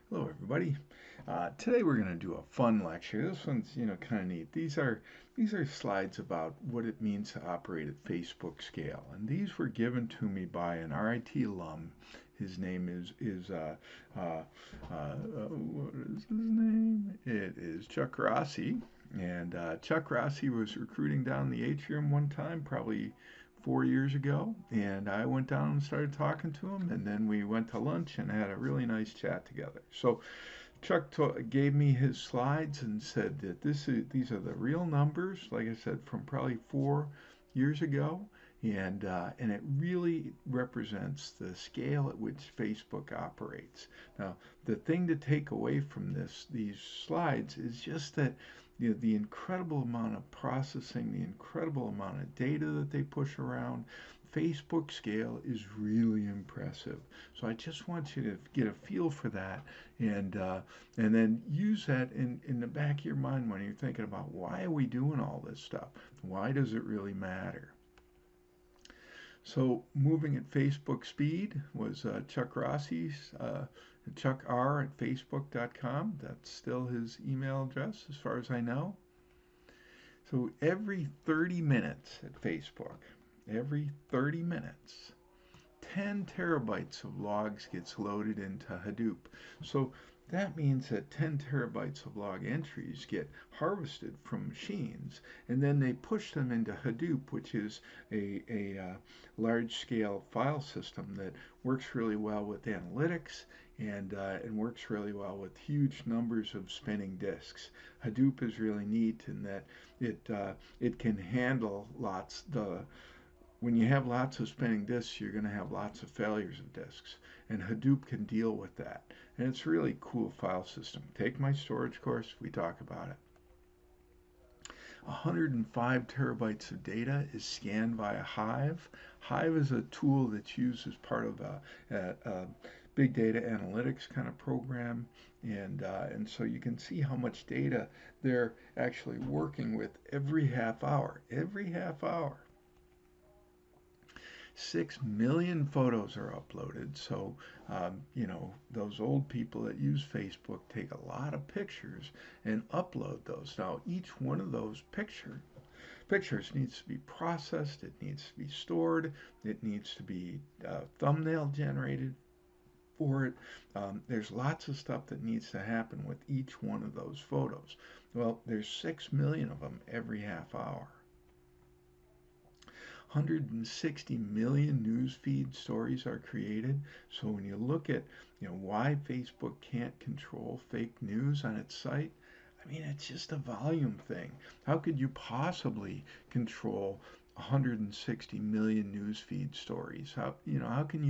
Hello, everybody. Today we're going to do a fun lecture. This one's, kind of neat. These are slides about what it means to operate at Facebook scale, and these were given to me by an RIT alum. His name is what is his name? It is Chuck Rossi, and Chuck Rossi was recruiting down the atrium one time, probably 4 years ago, and I went down and started talking to him, and then we went to lunch and had a really nice chat together. So gave me his slides and said that these are the real numbers, like I said, from probably 4 years ago, and it really represents the scale at which Facebook operates. Now, the thing to take away from these slides is just that the incredible amount of processing, the incredible amount of data that they push around. Facebook scale is really impressive. So I just want you to get a feel for that, and then use that in the back of your mind when you're thinking about why are we doing all this stuff? Why does it really matter? So moving at Facebook speed was Chuck Rossi's, Chuck R at facebook.com. That's still his email address as far as I know. So every 30 minutes at Facebook, every 30 minutes, 10 terabytes of logs gets loaded into Hadoop. So that means that 10 terabytes of log entries get harvested from machines, and then they push them into Hadoop, which is a large-scale file system that works really well with analytics and works really well with huge numbers of spinning disks. Hadoop is really neat in that it can handle when you have lots of spinning disks, you're going to have lots of failures of disks, and Hadoop can deal with that. And it's a really cool file system. Take my storage course, we talk about it. 105 terabytes of data is scanned via Hive. Hive is a tool that's used as part of a big data analytics kind of program, and so you can see how much data they're actually working with every half hour. Every half hour. 6 million photos are uploaded. So, those old people that use Facebook take a lot of pictures and upload those. Now, each one of those pictures needs to be processed, it needs to be stored, it needs to be thumbnail generated for it. There's lots of stuff that needs to happen with each one of those photos. Well, there's 6 million of them every half hour. 160 million news feed stories are created. So when you look at why Facebook can't control fake news on its site, I mean it's just a volume thing. How could you possibly control 160 million news feed stories? How could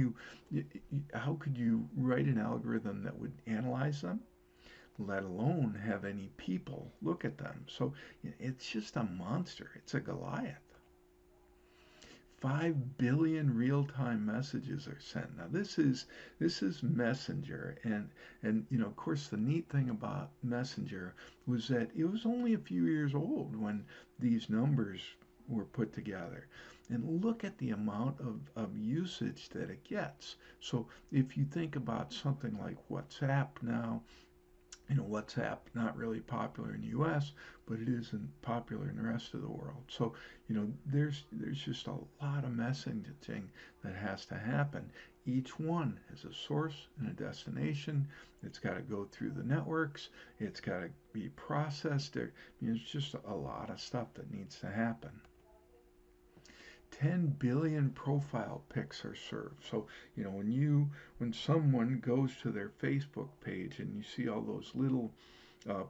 you write an algorithm that would analyze them, let alone have any people look at them? So it's just a monster. It's a Goliath. 5 billion real-time messages are sent. Now this is Messenger, and of course the neat thing about Messenger was that it was only a few years old when these numbers were put together. And look at the amount of usage that it gets. So if you think about something like WhatsApp now, WhatsApp not really popular in the U.S., but it isn't popular in the rest of the world. So, there's just a lot of messaging that has to happen. Each one has a source and a destination. It's got to go through the networks. It's got to be processed. There's just a lot of stuff that needs to happen. 10 billion profile pics are served. So, when someone goes to their Facebook page and you see all those little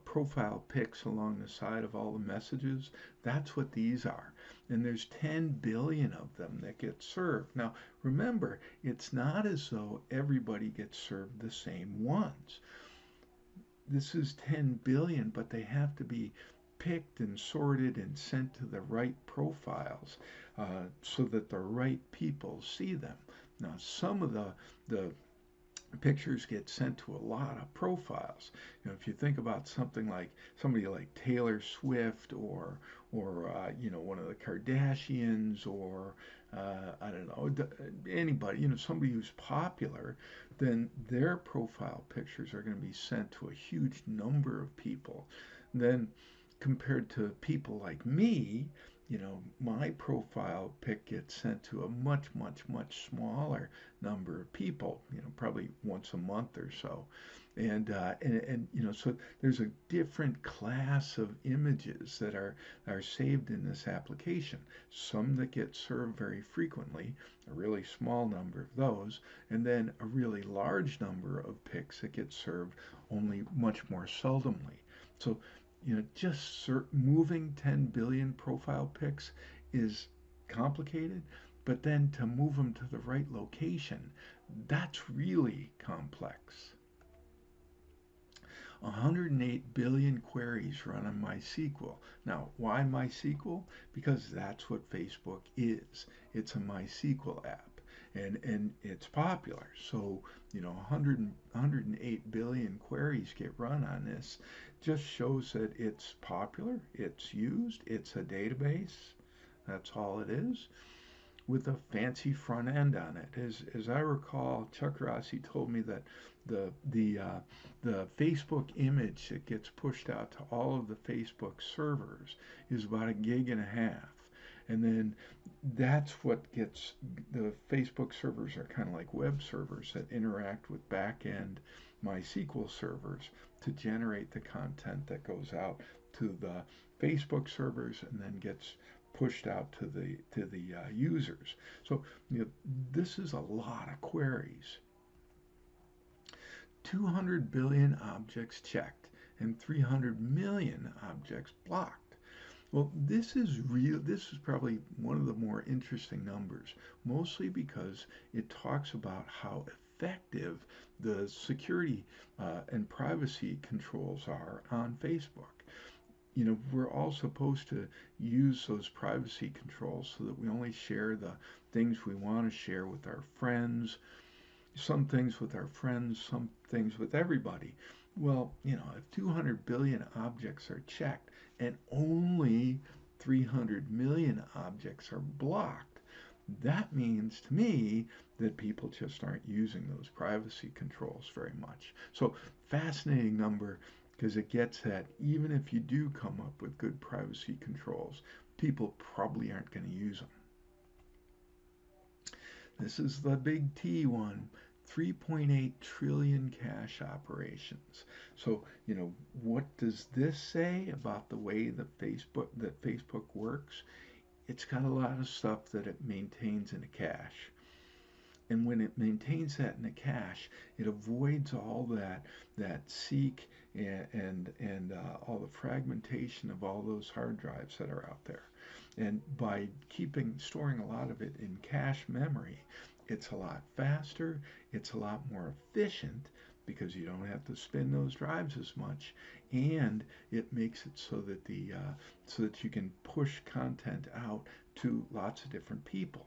profile pics along the side of all the messages, that's what these are. And there's 10 billion of them that get served. Now, remember, it's not as though everybody gets served the same ones. This is 10 billion, but they have to be picked and sorted and sent to the right profiles so that the right people see them. Now, some of the pictures get sent to a lot of profiles. If you think about something like somebody like Taylor Swift or one of the Kardashians or I don't know anybody, somebody who's popular, then their profile pictures are going to be sent to a huge number of people. Then compared to people like me, my profile pic gets sent to a much, much, much smaller number of people, probably once a month or so. So there's a different class of images that are saved in this application. Some that get served very frequently, a really small number of those, and then a really large number of pics that get served only much more seldomly. So just moving 10 billion profile pics is complicated, but then to move them to the right location, that's really complex. 108 billion queries run on MySQL. Now, why MySQL? Because that's what Facebook is. It's a MySQL app. And it's popular. So, 108 billion queries get run on this. Just shows that it's popular, it's used, it's a database. That's all it is, with a fancy front end on it. As I recall, Chuck Rossi told me that the Facebook image that gets pushed out to all of the Facebook servers is about 1.5 gigs. And then that's what gets the Facebook servers are kind of like web servers that interact with back-end MySQL servers to generate the content that goes out to the Facebook servers and then gets pushed out to the users. So this is a lot of queries. 200 billion objects checked and 300 million objects blocked. Well, this is real. This is probably one of the more interesting numbers, mostly because it talks about how effective the security and privacy controls are on Facebook. We're all supposed to use those privacy controls so that we only share the things we want to share with our friends, some things with our friends, some things with everybody. Well, if 200 billion objects are checked and only 300 million objects are blocked, that means to me that people just aren't using those privacy controls very much. So, fascinating number, because it gets at even if you do come up with good privacy controls, people probably aren't going to use them. This is the big T one. 3.8 trillion cache operations. So, what does this say about the way that Facebook works? It's got a lot of stuff that it maintains in a cache. And when it maintains that in a cache, it avoids all that seek and all the fragmentation of all those hard drives that are out there. And by storing a lot of it in cache memory, it's a lot faster, it's a lot more efficient because you don't have to spin those drives as much, and it makes it so that you can push content out to lots of different people.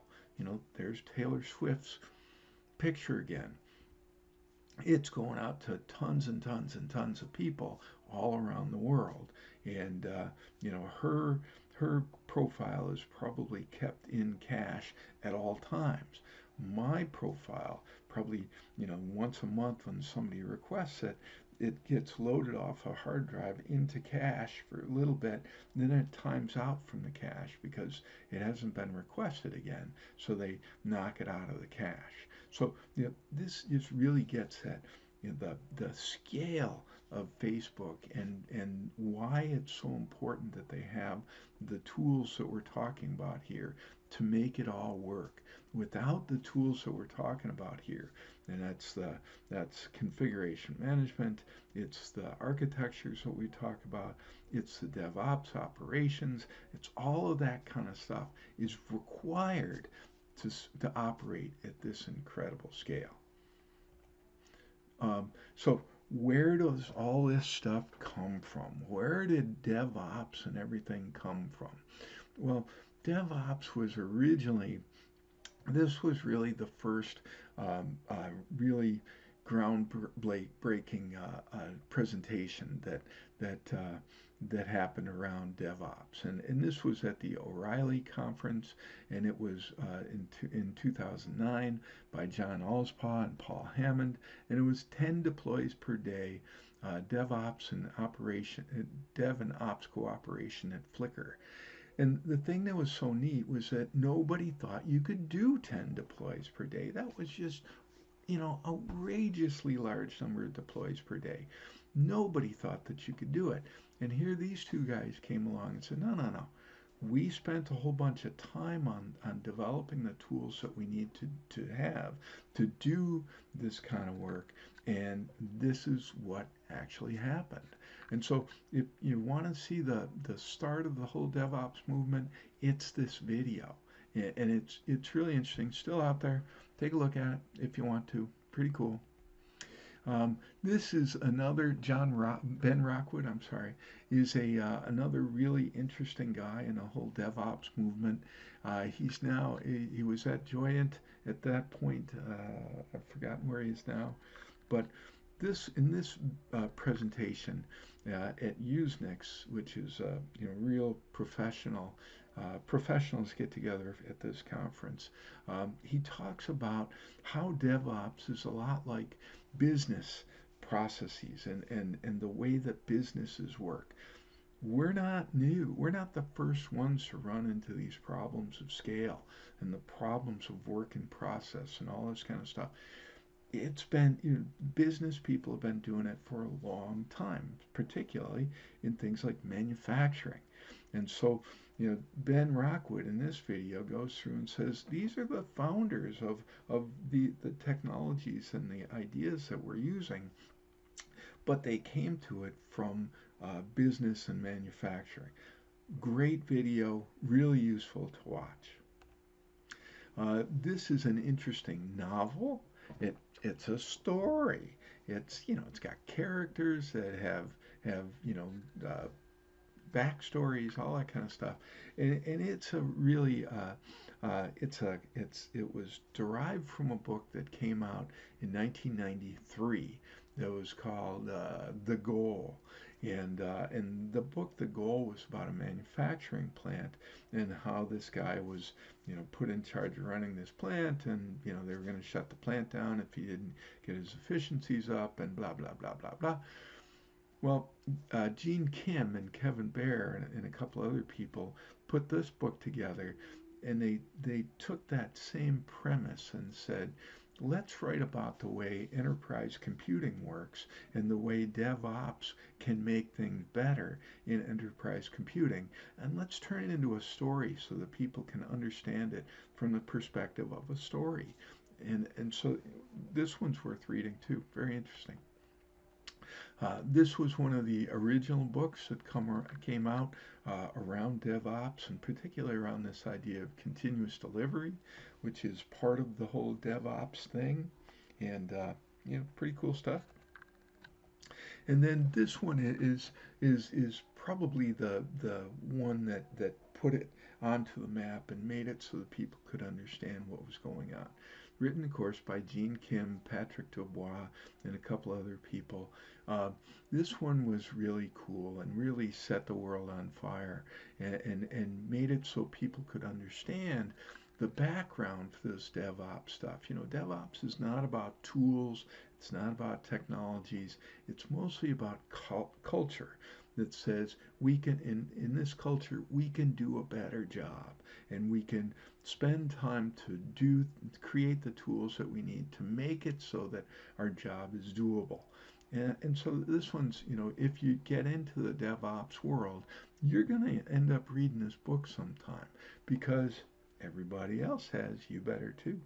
There's Taylor Swift's picture again. It's going out to tons and tons and tons of people all around the world, and her profile is probably kept in cache at all times. My profile, probably once a month when somebody requests it, it gets loaded off a hard drive into cache for a little bit, and then it times out from the cache because it hasn't been requested again, so they knock it out of the cache. So this just really gets at the scale of Facebook and why it's so important that they have the tools that we're talking about here to make it all work. Without the tools that we're talking about here, and that's configuration management, it's the architectures that we talk about, it's the DevOps operations, it's all of that kind of stuff is required to operate at this incredible scale. So where does all this stuff come from? Where did DevOps and everything come from? Well, DevOps was originally, this was really the first really groundbreaking presentation that happened around DevOps, and this was at the O'Reilly conference, and it was in 2009 by John Allspaw and Paul Hammond, and it was 10 deploys per day, DevOps and operation, Dev and Ops cooperation at Flickr. And the thing that was so neat was that nobody thought you could do 10 deploys per day. That was just, outrageously large number of deploys per day. Nobody thought that you could do it. And here these two guys came along and said, no, no, no. We spent a whole bunch of time on developing the tools that we need to have to do this kind of work. And this is what actually happened. And so if you want to see the start of the whole DevOps movement, it's this video. And it's really interesting. Still out there. Take a look at it if you want to. Pretty cool. This is another Ben Rockwood, I'm sorry, is another really interesting guy in the whole DevOps movement. He was at Joyent at that point. I've forgotten where he is now, but in this presentation at Usenix, which is real professionals get together at this conference. He talks about how DevOps is a lot like business processes and the way that businesses work. We're not new. We're not the first ones to run into these problems of scale and the problems of work in process and all this kind of stuff. It's been, business people have been doing it for a long time, particularly in things like manufacturing. And so, Ben Rockwood in this video goes through and says, these are the founders of the technologies and the ideas that we're using, but they came to it from business and manufacturing. Great video, really useful to watch. This is an interesting novel. It's a story. It's got characters that have backstories, all that kind of stuff, and it's a really it was derived from a book that came out in 1993 that was called The Goal. And the book, The Goal, was about a manufacturing plant and how this guy was, put in charge of running this plant, and they were going to shut the plant down if he didn't get his efficiencies up, and blah blah blah blah blah. Well, Gene Kim and Kevin Bear and a couple other people put this book together, and they took that same premise and said, let's write about the way enterprise computing works and the way DevOps can make things better in enterprise computing. And let's turn it into a story so that people can understand it from the perspective of a story. And so this one's worth reading too. Very interesting. This was one of the original books that came out around DevOps, and particularly around this idea of continuous delivery, which is part of the whole DevOps thing, and pretty cool stuff. And then this one is probably the one that put it onto the map and made it so that people could understand what was going on. Written, of course, by Gene Kim, Patrick Dubois, and a couple other people. This one was really cool and really set the world on fire and made it so people could understand the background for this DevOps stuff. DevOps is not about tools. It's not about technologies. It's mostly about culture that says we can, in this culture, we can do a better job, and we can spend time to create the tools that we need to make it so that our job is doable. And so this one's, if you get into the DevOps world, you're going to end up reading this book sometime because everybody else has. You better too.